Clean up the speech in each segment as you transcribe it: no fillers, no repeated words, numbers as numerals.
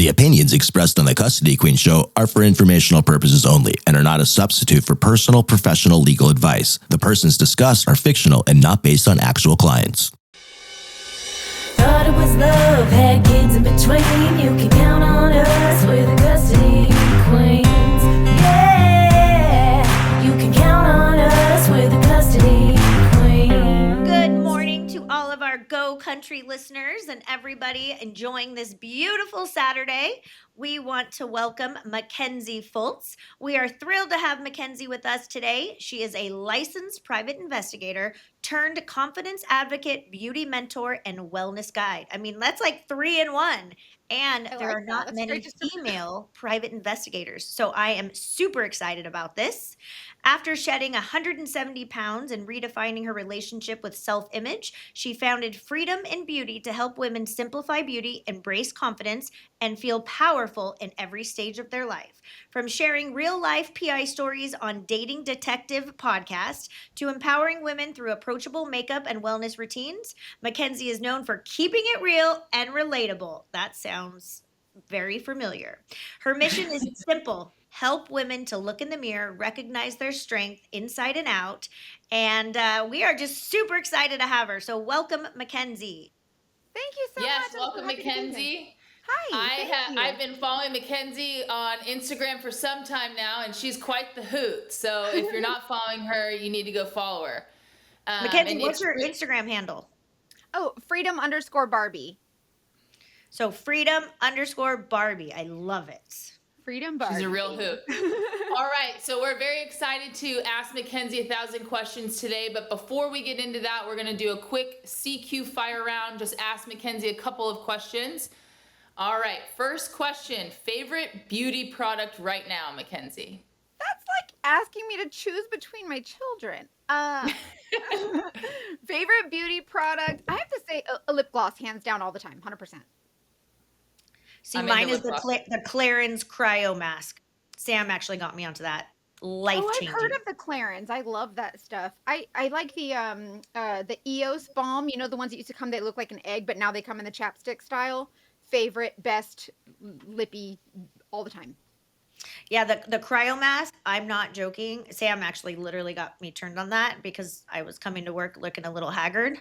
The opinions expressed on the Custody Queen Show are for informational purposes only and are not a substitute for personal, professional legal advice. The persons discussed are fictional and not based on actual clients. Thought it was love, had kids in between. You can count on us, we're the Custody Queens. Yeah, you can count on us, we're the Custody Queens. Good morning to all of our Go Country listeners and everybody enjoying this beautiful Saturday. We want to welcome Mackenzie Fultz. We are thrilled to have Mackenzie with us today. She is a licensed private investigator turned confidence advocate, beauty mentor, and wellness guide. I mean, that's like 3 in 1. And there are not many female private investigators. So I am super excited about this. After shedding 170 pounds and redefining her relationship with self-image, she founded Freedom in Beauty to help women simplify beauty, embrace confidence, and feel powerful in every stage of their life. From sharing real-life PI stories on Dating Detective podcast to empowering women through approachable makeup and wellness routines, Mackenzie is known for keeping it real and relatable. That sounds very familiar. Her mission is simple: help women to look in the mirror, recognize their strength inside and out. And we are just super excited to have her. So welcome, Mackenzie. Thank you so much. Yes, welcome, Mackenzie. Hi. I've been following Mackenzie on Instagram for some time now, and she's quite the hoot. So if you're not following her, you need to go follow her. Mackenzie, what's your Instagram handle? Oh, freedom_Barbie. So freedom_Barbie. I love it. Freedom Barbie. She's a real hoot. All right, so we're very excited to ask Mackenzie 1,000 questions today. But before we get into that, we're going to do a quick CQ fire round. Just ask Mackenzie a couple of questions. All right, first question. Favorite beauty product right now, Mackenzie? That's like asking me to choose between my children. Favorite beauty product? I have to say a lip gloss, hands down, all the time, 100%. See, mine is the Clarins Cryo Mask. Sam actually got me onto that. Life-changing. I've heard of the Clarins. I love that stuff. I like the EOS balm. You know, the ones that used to come, they look like an egg, but now they come in the chapstick style. Favorite, best, lippy, all the time. Yeah, the Cryo Mask, I'm not joking. Sam actually literally got me turned on that because I was coming to work looking a little haggard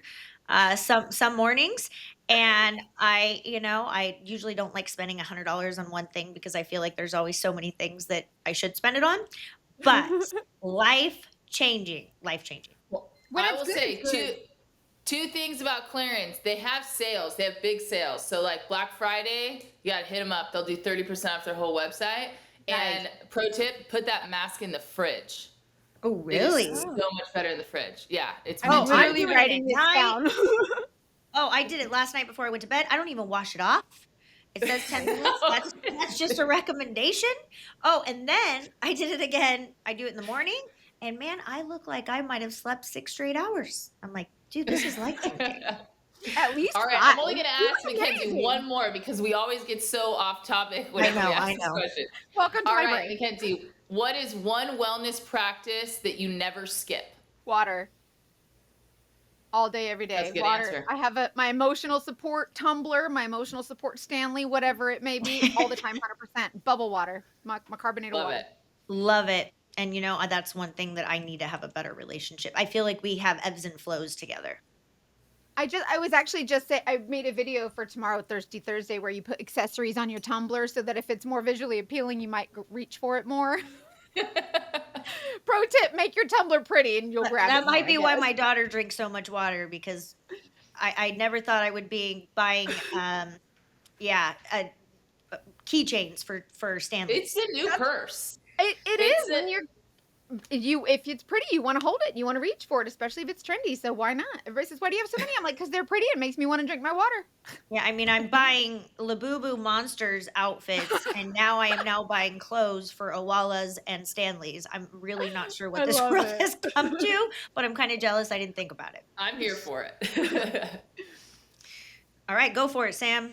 some mornings. And I usually don't like spending $100 on one thing because I feel like there's always so many things that I should spend it on. But life-changing. Well, I will say two things about Clarins. They have sales. They have big sales. So like Black Friday, you got to hit them up. They'll do 30% off their whole website. And pro tip, put that mask in the fridge. Oh, really? It's so much better in the fridge. Yeah, it's I'm literally writing this down. Oh, I did it last night before I went to bed. I don't even wash it off. It says 10 minutes. That's just a recommendation. Oh, and then I did it again. I do it in the morning. And man, I look like I might have slept 6 straight hours. I'm like, dude, this is life-changing. At least All right, 5. I'm only going to ask Mackenzie one more because we always get so off topic when we ask this question. Welcome to All my right, brain. Mackenzie, what is one wellness practice that you never skip? Water. All day, every day. That's a good Water. answer. I have my emotional support tumbler, my emotional support Stanley, whatever it may be, all the time, 100%. Bubble water, my carbonated water. Love it. And that's one thing that I need to have a better relationship. I feel like we have ebbs and flows together. I was actually just saying, I made a video for tomorrow, Thursday, where you put accessories on your tumbler so that if it's more visually appealing, you might reach for it more. Pro tip, make your tumbler pretty and you'll grab it. That might be why my daughter drinks so much water, because I never thought I would be buying keychains for Stanley. It's a new purse. It is when if it's pretty, you want to hold it, you want to reach for it, especially if it's trendy. So why not? Everybody says, why do you have so many? I'm like, because they're pretty. It makes me want to drink my water. Yeah, I mean, I'm buying Labubu Monsters outfits, and now I am buying clothes for Owalas and Stanleys. I'm really not sure what this world has come to, but I'm kind of jealous I didn't think about it. I'm here for it. All right, go for it, Sam.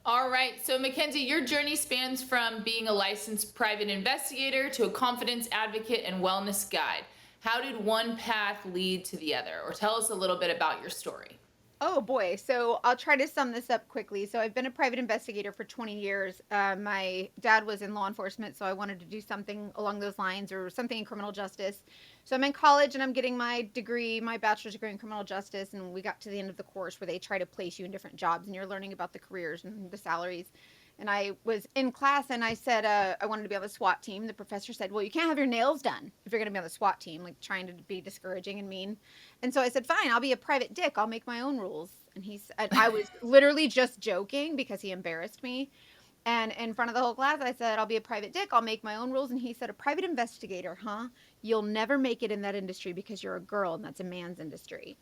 All right, so Mackenzie, your journey spans from being a licensed private investigator to a confidence advocate and wellness guide. How did one path lead to the other? Or tell us a little bit about your story. Oh boy. So I'll try to sum this up quickly. So I've been a private investigator for 20 years. My dad was in law enforcement, so I wanted to do something along those lines or something in criminal justice. So I'm in college and I'm getting my degree, my bachelor's degree in criminal justice. And we got to the end of the course where they try to place you in different jobs and you're learning about the careers and the salaries. And I was in class and I said, I wanted to be on the SWAT team. The professor said, well, you can't have your nails done if you're going to be on the SWAT team, like trying to be discouraging and mean. And so I said, fine, I'll be a private dick. I'll make my own rules. And he said, I was literally just joking because he embarrassed me. And in front of the whole class, I said, I'll be a private dick. I'll make my own rules. And he said, a private investigator, huh? You'll never make it in that industry because you're a girl and that's a man's industry.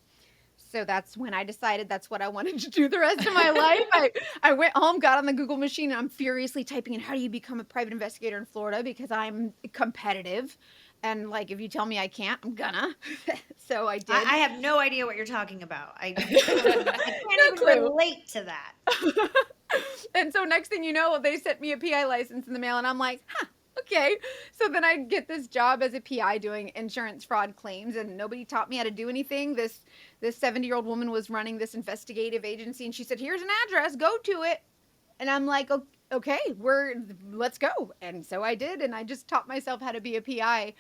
So that's when I decided that's what I wanted to do the rest of my life. I went home, got on the Google machine, and I'm furiously typing in how do you become a private investigator in Florida because I'm competitive. And like, if you tell me I can't, I'm gonna. So I did. I have no idea what you're talking about. I can't even relate to that. And so next thing you know, they sent me a PI license in the mail, and I'm like, huh. Okay. So then I get this job as a PI doing insurance fraud claims, and nobody taught me how to do anything. This 70-year-old woman was running this investigative agency, and she said, here's an address, go to it. And I'm like, okay, let's go. And so I did, and I just taught myself how to be a PI.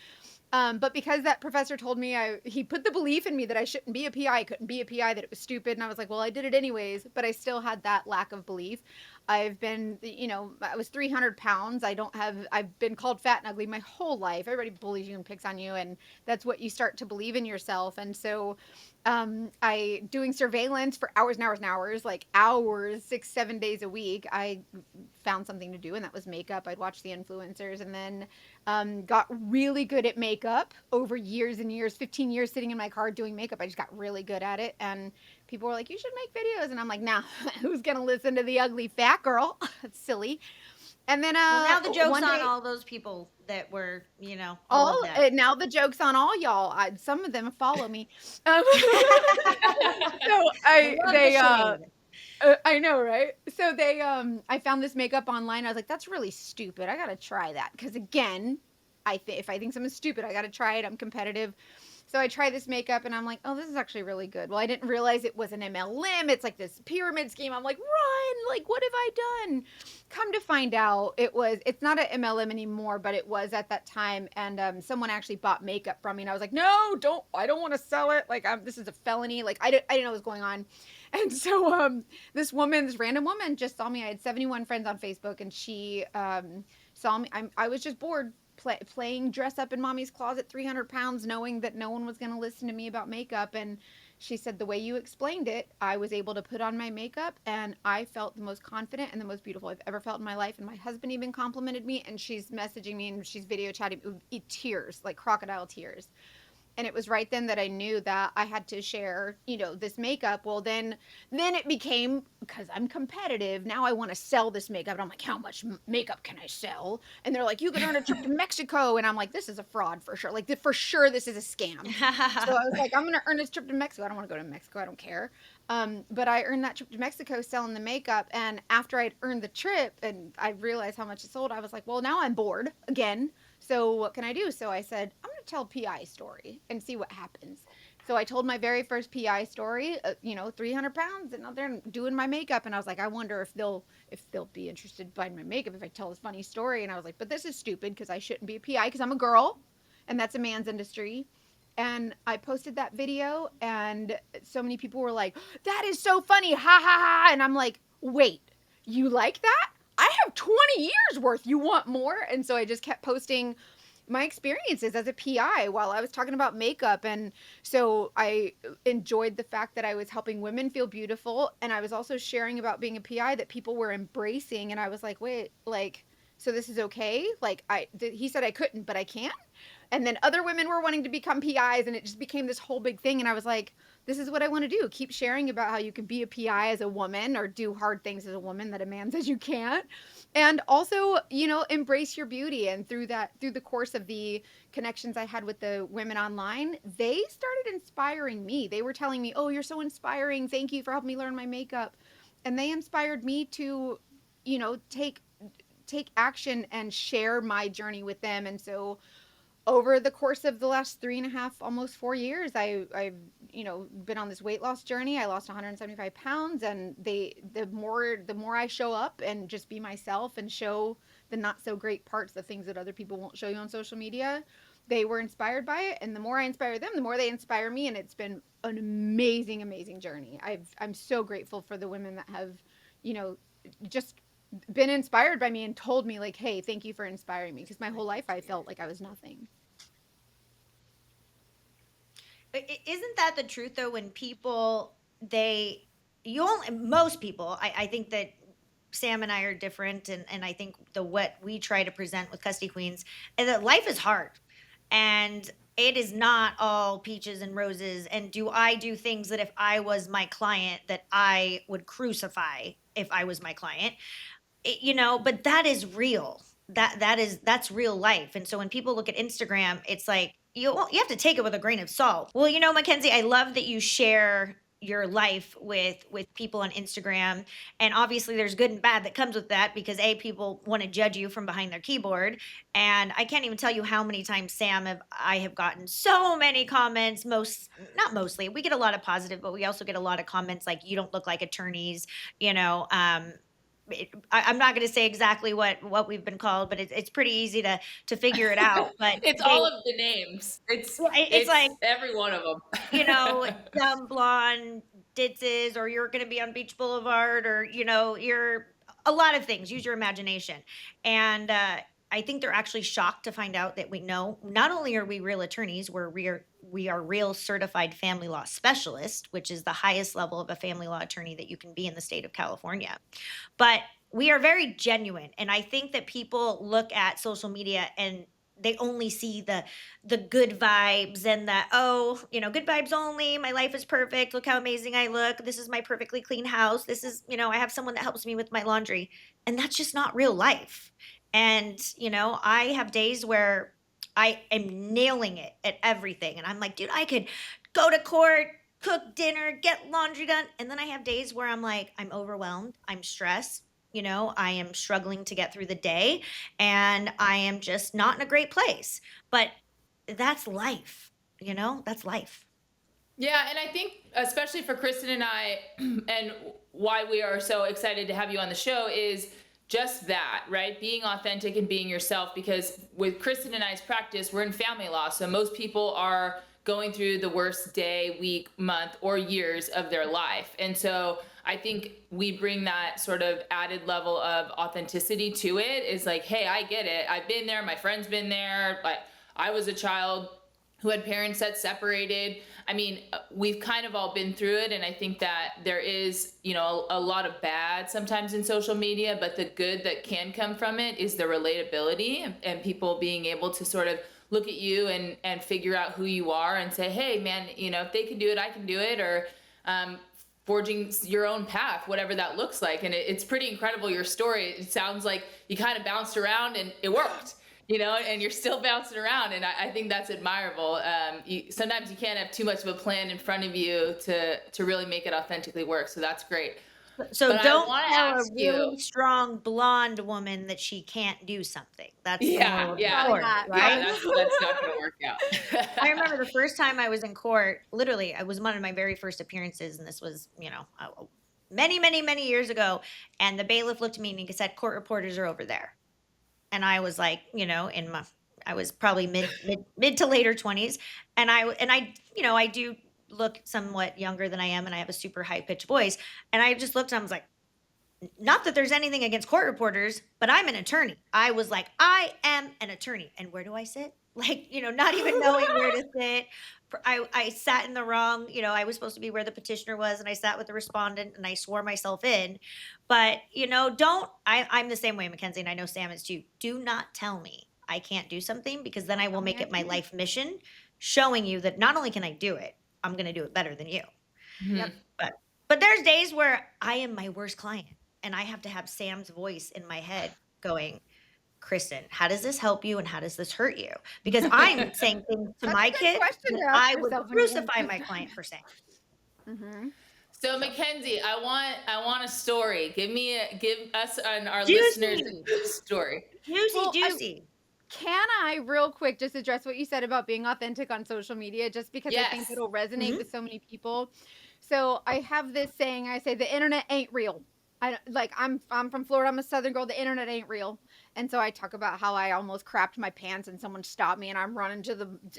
But because that professor told me, he put the belief in me that I shouldn't be a PI, I couldn't be a PI, that it was stupid. And I was like, well, I did it anyways, but I still had that lack of belief. I've been, I was 300 pounds. I've been called fat and ugly my whole life. Everybody bullies you and picks on you. And that's what you start to believe in yourself. And so, I doing surveillance for hours and hours and hours, like hours, 6-7 days a week. I found something to do, and that was makeup. I'd watch the influencers, and then got really good at makeup over years and years, 15 years sitting in my car doing makeup. I just got really good at it. And people were like, you should make videos. And I'm like, nah, who's going to listen to the ugly fat girl? That's silly. And then well, now the joke's on all those people that were, now the joke's on all y'all. Some of them follow me. So I know, right? So I found this makeup online. I was like, that's really stupid. I got to try that. Because again, if I think something's stupid, I got to try it. I'm competitive. So I tried this makeup and I'm like, oh, this is actually really good. Well, I didn't realize it was an MLM. It's like this pyramid scheme. I'm like, run, like, what have I done? Come to find out, it's not an MLM anymore, but it was at that time. And someone actually bought makeup from me. And I was like, no, I don't want to sell it. Like, this is a felony. Like, I didn't know what was going on. And so this random woman just saw me. I had 71 friends on Facebook, and she saw me. I was just bored. Playing dress up in mommy's closet, 300 pounds, knowing that no one was going to listen to me about makeup. And she said, the way you explained it, I was able to put on my makeup and I felt the most confident and the most beautiful I've ever felt in my life. And my husband even complimented me, and she's messaging me and she's video chatting, tears, like crocodile tears. And it was right then that I knew that I had to share, this makeup. Well, then it became, because I'm competitive, now I want to sell this makeup. And I'm like, how much makeup can I sell? And they're like, you can earn a trip to Mexico. And I'm like, this is a fraud for sure. Like, for sure, this is a scam. So I was like, I'm going to earn this trip to Mexico. I don't want to go to Mexico. I don't care. But I earned that trip to Mexico selling the makeup. And after I'd earned the trip and I realized how much it sold, I was like, well, now I'm bored again. So what can I do? So I said, I'm going to tell a PI story and see what happens. So I told my very first PI story, 300 pounds and out there doing my makeup. And I was like, I wonder if they'll be interested in buying my makeup if I tell this funny story. And I was like, but this is stupid because I shouldn't be a PI because I'm a girl and that's a man's industry. And I posted that video and so many people were like, that is so funny. Ha ha ha. And I'm like, wait, you like that? I have 20 years worth. You want more? And so I just kept posting my experiences as a PI while I was talking about makeup. And so I enjoyed the fact that I was helping women feel beautiful. And I was also sharing about being a PI that people were embracing. And I was like, wait, like, so this is okay? Like, he said I couldn't, but I can. And then other women were wanting to become PIs, and it just became this whole big thing. And I was like, this is what I want to do. Keep sharing about how you can be a PI as a woman or do hard things as a woman that a man says you can't. And also, embrace your beauty. And through the course of the connections I had with the women online, they started inspiring me. They were telling me, oh, you're so inspiring. Thank you for helping me learn my makeup. And they inspired me to, take action and share my journey with them. And so over the course of the last 3.5, almost 4 years, I've been on this weight loss journey. I lost 175 pounds, and the more I show up and just be myself and show the not so great parts, the things that other people won't show you on social media, they were inspired by it. And the more I inspire them, the more they inspire me. And it's been an amazing, amazing journey. I'm so grateful for the women that have, just been inspired by me and told me like, hey, thank you for inspiring me. Because my whole life I felt like I was nothing. Isn't that the truth though? When people, most people, I think that Sam and I are different, and I think what we try to present with Custody Queens is that life is hard, and it is not all peaches and roses. And do I do things that if I was my client that I would crucify if I was my client? But that is real. That's real life. And so when people look at Instagram, it's like you have to take it with a grain of salt. Well, Mackenzie, I love that you share your life with people on Instagram, and obviously there's good and bad that comes with that, because people want to judge you from behind their keyboard. And I can't even tell you how many times, Sam, I have gotten so many comments. Not mostly, we get a lot of positive, but we also get a lot of comments like, you don't look like attorneys, I'm not going to say exactly what we've been called, but it's pretty easy to figure it out. But it's all of the names. It's like every one of them. Dumb blonde ditzes, or you're going to be on Beach Boulevard, or you're a lot of things. Use your imagination. And I think they're actually shocked to find out that we know not only are we real attorneys, we are real certified family law specialists, which is the highest level of a family law attorney that you can be in the state of California. But we are very genuine. And I think that people look at social media and they only see the good vibes and good vibes only. My life is perfect. Look how amazing I look. This is my perfectly clean house. This is, I have someone that helps me with my laundry. And that's just not real life. And, I have days where I am nailing it at everything. And I'm like, dude, I could go to court, cook dinner, get laundry done. And then I have days where I'm like, I'm overwhelmed. I'm stressed. I am struggling to get through the day, and I am just not in a great place. But that's life. That's life. Yeah. And I think especially for Kristen and I, and why we are so excited to have you on the show is just that, right? Being authentic and being yourself, because with Kristen and I's practice, we're in family law. So most people are going through the worst day, week, month, or years of their life. And so I think we bring that sort of added level of authenticity to it. Is like, hey, I get it. I've been there. My friend's been there. But I was a child who had parents that separated. I mean, we've kind of all been through it. And I think that there is, a lot of bad sometimes in social media, but the good that can come from it is the relatability and people being able to sort of look at you and figure out who you are and say, hey man, if they can do it, I can do it. Or, forging your own path, whatever that looks like. And it's pretty incredible, your story. It sounds like you kind of bounced around and it worked. And you're still bouncing around. And I think that's admirable. Sometimes you can't have too much of a plan in front of you to really make it authentically work. So that's great. So but don't tell a really strong blonde woman that she can't do something. That's right? Yeah, that's not going to work out. I remember the first time I was in court, literally, it was one of my very first appearances. And this was, many, many, many years ago. And the bailiff looked at me and he said, court reporters are over there. And I was like, I was probably mid to later 20s. And I do look somewhat younger than I am, and I have a super high pitched voice. And I just looked and I was like, not that there's anything against court reporters, but I'm an attorney. I was like, I am an attorney. And where do I sit? Like, not even knowing where to sit. I sat in the wrong, I was supposed to be where the petitioner was, and I sat with the respondent and I swore myself in. But, I'm the same way, Mackenzie, and I know Sam is too. Do not tell me I can't do something, because then I will make it my life mission, showing you that not only can I do it, I'm going to do it better than you. Mm-hmm. Yep. But there's days where I am my worst client, and I have to have Sam's voice in my head going, Kristen, how does this help you and how does this hurt you? Because I'm saying things to my kids that I would crucify my client for saying. Mm-hmm. So Mackenzie, I want a story. Give us and our Juicy. listeners a good story. Juicy. Can I real quick just address what you said about being authentic on social media, just because I think Yes. it'll resonate Mhm. with so many people. So I have this saying, I say the internet ain't real. I'm from Florida, I'm a southern girl, the internet ain't real. And so I talk about how I almost crapped my pants and someone stopped me and I'm running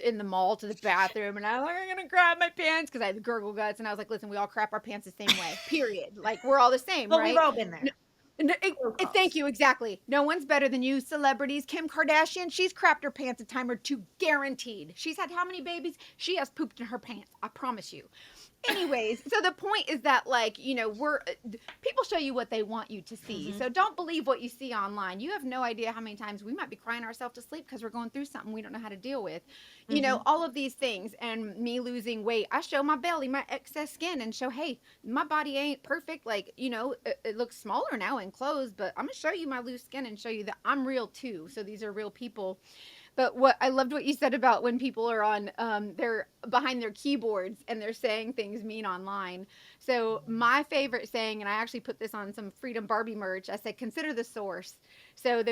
in the mall to the bathroom and I'm like, I'm gonna grab my pants because I had gurgle guts and I was like, listen, we all crap our pants the same way. Period. Like we're all the same, But we've right? all been there. Thank you. Exactly. No one's better than you, celebrities. Kim Kardashian, she's crapped her pants a time or two, guaranteed. She's had how many babies? She has pooped in her pants. I promise you. Anyways, so the point is that, like, we're people show you what they want you to see. Mhm. So don't believe what you see online. You have no idea how many times we might be crying ourselves to sleep because we're going through something we don't know how to deal with. Mhm. All of these things, and me losing weight. I show my belly, my excess skin, and show, hey, my body ain't perfect. Like, it looks smaller now in clothes, but I'm gonna show you my loose skin and show you that I'm real too. So these are real people. But what I loved what you said about when people are on they're behind their keyboards and they're saying things mean online. So my favorite saying, and I actually put this on some Freedom Barbie merch, I said, consider the source. So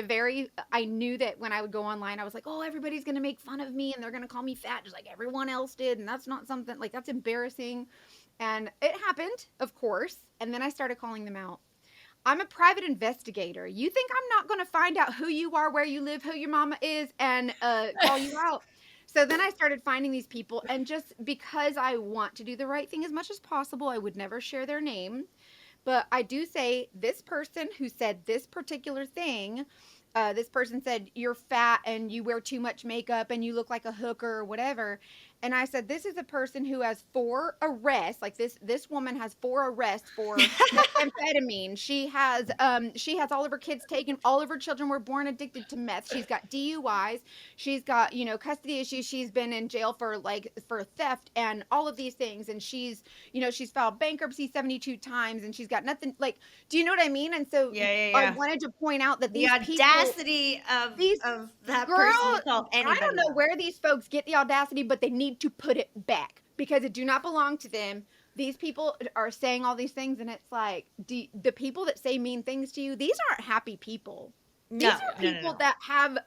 I knew that when I would go online, I was like, oh, everybody's gonna make fun of me and they're gonna call me fat just like everyone else did, and that's not something like that's embarrassing. And it happened, of course, and then I started calling them out. I'm a private investigator. You think I'm not going to find out who you are, where you live, who your mama is, and call you out? So then I started finding these people, and just because I want to do the right thing as much as possible, I would never share their name. But I do say this person who said this particular thing, this person said, you're fat and you wear too much makeup and you look like a hooker or whatever. And I said, this is a person who has 4 arrests. Like this woman has 4 arrests for methamphetamine. She has all of her kids taken. All of her children were born addicted to meth. She's got DUIs. She's got, custody issues. She's been in jail for theft and all of these things. And she's filed bankruptcy 72 times and she's got nothing. Like, do you know what I mean? And so Yeah, yeah, I yeah. wanted to point out that The these people, audacity these of that girl, person to call I anybody don't know out. where these folks get the audacity, but they need to put it back because it do not belong to them. These people are saying all these things, and it's like, the people that say mean things to you, these aren't happy people. These No, are no, no, people no. that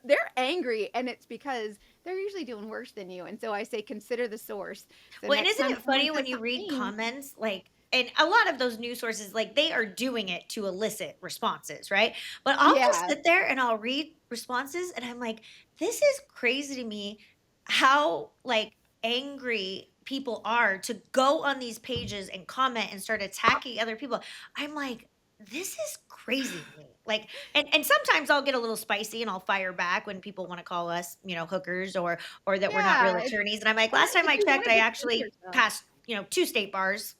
they're angry, and it's because they're usually doing worse than you. And so I say, consider the source. So Well, and next isn't time it someone funny when says you read something mean, comments like, and a lot of those news sources, like they are doing it to elicit responses, right? But I'll just yeah, sit there and I'll read responses and I'm like, this is crazy to me how like angry people are to go on these pages and comment and start attacking other people. I'm like, this is crazy to me. Like, and sometimes I'll get a little spicy and I'll fire back when people want to call us, hookers or that we're not real yeah, attorneys. And I'm like, last time if I you want checked, to I defend actually yourself. passed 2 state bars,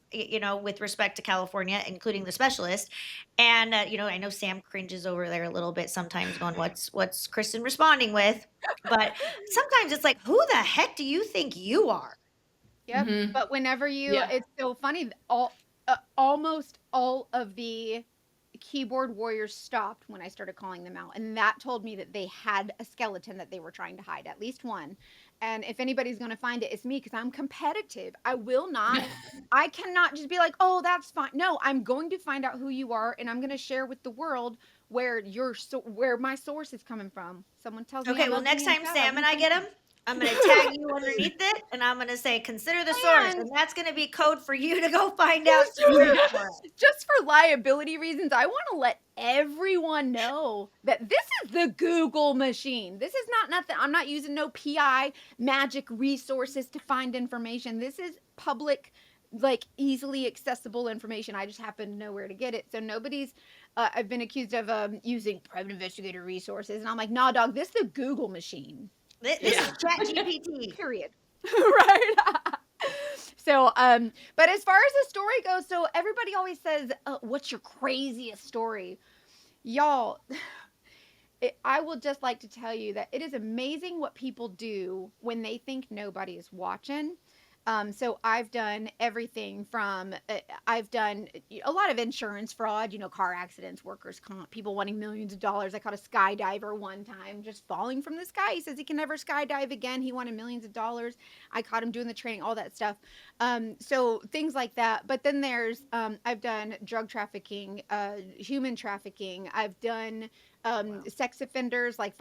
with respect to California, including the specialist. And, I know Sam cringes over there a little bit sometimes going, what's Kristen responding with? But sometimes it's like, who the heck do you think you are? Yep. Mm-hmm. But whenever Yeah. it's so funny, almost all of the keyboard warriors stopped when I started calling them out. And that told me that they had a skeleton that they were trying to hide, at least one. And if anybody's going to find it, it's me because I'm competitive. I cannot just be like, oh, that's fine. No, I'm going to find out who you are and I'm going to share with the world where my source is coming from. Someone tells me I Okay, well, love next being time fat, I Sam and lose I my get them, mind. I'm going to tag you underneath it and I'm going to say, consider the source. And And that's going to be code for you to go find out just who it was. just for liability reasons, I want to let everyone know that this is the Google machine. This is not nothing. I'm not using no PI magic resources to find information. This is public, like easily accessible information. I just happen to know where to get it. So nobody's. I've been accused of using private investigator resources, and I'm like, nah, dog. This is the Google machine. This Yeah. is Chat GPT. Period. Right. So, but as far as the story goes, so everybody always says, what's your craziest story? Y'all, I will just like to tell you that it is amazing what people do when they think nobody is watching. So I've done everything from I've done a lot of insurance fraud, car accidents, workers' comp, people wanting millions of dollars. I caught a skydiver one time just falling from the sky. He says he can never skydive again. He wanted millions of dollars. I caught him doing the training, all that stuff. So things like that. But then there's I've done drug trafficking, human trafficking. I've done sex offenders, like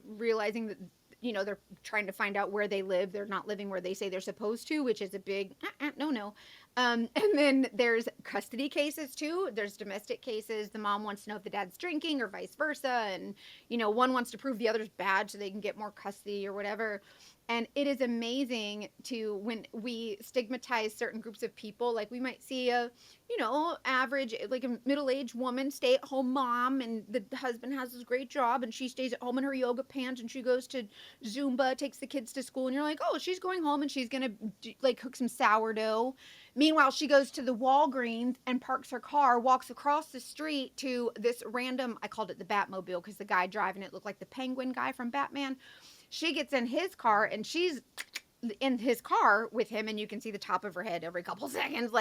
realizing that, they're trying to find out where they live. They're not living where they say they're supposed to, which is a big no. And then there's custody cases too. There's domestic cases. The mom wants to know if the dad's drinking or vice versa. And, one wants to prove the other's bad so they can get more custody or whatever. And it is amazing when we stigmatize certain groups of people, like we might see a, average, like a middle-aged woman, stay-at-home mom, and the husband has this great job, and she stays at home in her yoga pants, and she goes to Zumba, takes the kids to school, and you're like, oh, she's going home, and she's gonna cook some sourdough. Meanwhile, she goes to the Walgreens and parks her car, walks across the street to this random, I called it the Batmobile because the guy driving it looked like the Penguin guy from Batman. She gets in his car and she's in his car with him, and you can see the top of her head every couple seconds.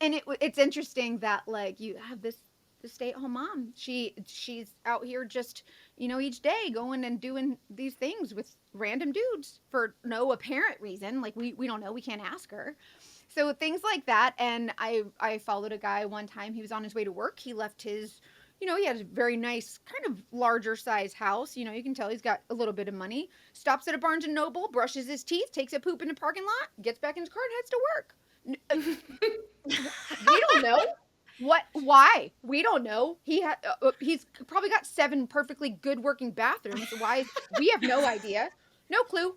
And it's interesting that you have this stay-at-home mom. She's out here just, each day going and doing these things with random dudes for no apparent reason. Like we don't know, we can't ask her. So things like that. And I followed a guy one time. He was on his way to work. He left his, he had a very nice, kind of larger size house. You can tell he's got a little bit of money. Stops at a Barnes & Noble, brushes his teeth, takes a poop in the parking lot, gets back in his car and heads to work. We don't know. Why? We don't know. He's probably got 7 perfectly good working bathrooms. Why? We have no idea. No clue.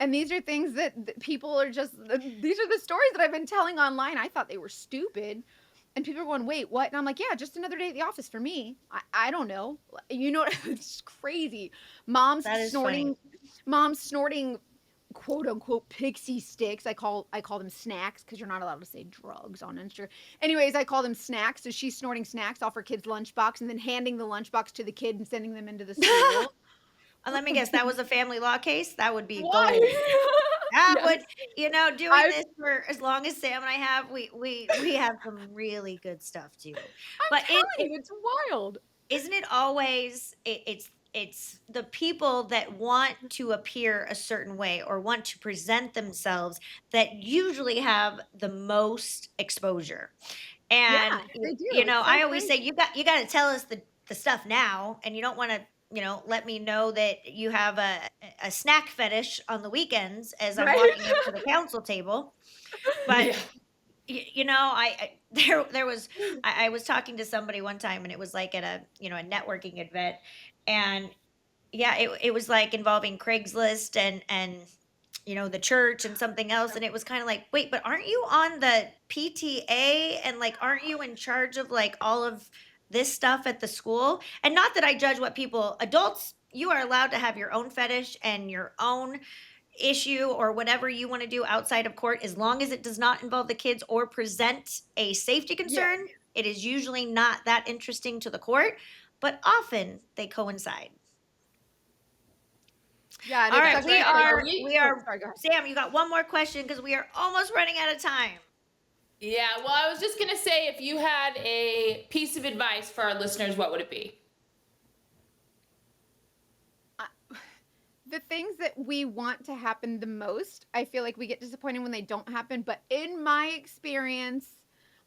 And these are things that people are just, these are the stories that I've been telling online. I thought they were stupid. And people are going, wait, what? And I'm like, yeah, just another day at the office for me. I don't know. It's crazy. Mom's snorting, quote unquote pixie sticks. I call them snacks because you're not allowed to say drugs on Instagram. Anyways, I call them snacks. So she's snorting snacks off her kid's lunchbox and then handing the lunchbox to the kid and sending them into the school. Let me guess, that was a family law case? That would be Why? gold. That Yes. would, doing this for as long as Sam and I have, we have some really good stuff too. I'm telling you, it's wild. Isn't it always, it's the people that want to appear a certain way or want to present themselves that usually have the most exposure. And, they do. It's so I always crazy. say, you got to tell us the stuff now, and you don't want to, let me know that you have a snack fetish on the weekends as I'm Right? walking up to the council table. But I was talking to somebody one time, and it was like at a a networking event, and it was like involving Craigslist and the church and something else, and it was kind of like, wait, but aren't you on the PTA, and aren't you in charge of all of this stuff at the school? And not that I judge what adults, you are allowed to have your own fetish and your own issue or whatever you want to do outside of court, as long as it does not involve the kids or present a safety concern. It is usually not that interesting to the court, but often they coincide. Yeah. All right, we are. Sorry, go ahead. Sam, you got one more question because we are almost running out of time. Yeah, well, I was just going to say, if you had a piece of advice for our listeners, what would it be? The things that we want to happen the most, I feel like we get disappointed when they don't happen. But in my experience,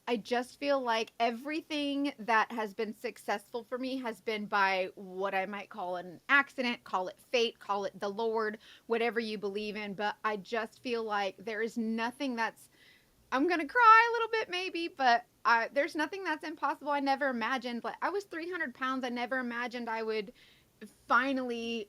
I just feel like everything that has been successful for me has been by what I might call an accident, call it fate, call it the Lord, whatever you believe in. But I just feel like there is nothing that's, I'm going to cry a little bit maybe, but there's nothing that's impossible. I never imagined, I was 300 pounds. I never imagined I would finally,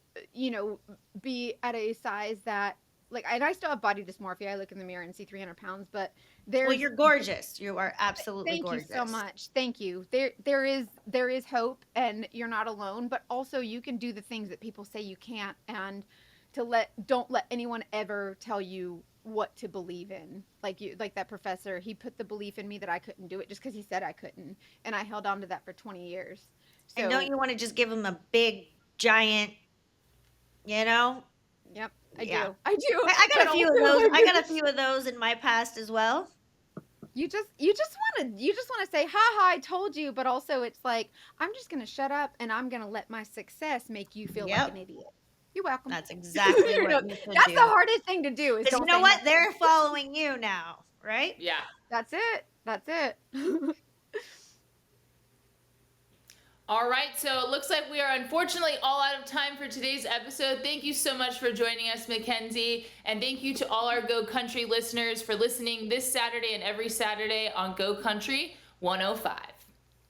be at a size that, and I still have body dysmorphia. I look in the mirror and see 300 pounds, but Well, you're gorgeous. You are absolutely gorgeous. Thank you so much. Thank you. There is hope, and you're not alone, but also you can do the things that people say you can't, and don't let anyone ever tell you what to believe in. Like that professor, he put the belief in me that I couldn't do it just because he said I couldn't, and I held on to that for 20 years. So, and don't you want to just give him a big, giant, Yep, I Yeah. do. I do. I got But a few of also, those. I got a few of those in my past as well. You just want to say, ha, I told you, but also it's like, I'm just going to shut up and I'm going to let my success make you feel Yep. like an idiot. You're welcome. That's exactly what you should That's do. the hardest thing to do. Is Because don't you know say what? nothing. They're following you now, right? Yeah. That's it. All right, so it looks like we are unfortunately all out of time for today's episode. Thank you so much for joining us, Mackenzie, and thank you to all our Go Country listeners for listening this Saturday and every Saturday on Go Country 105.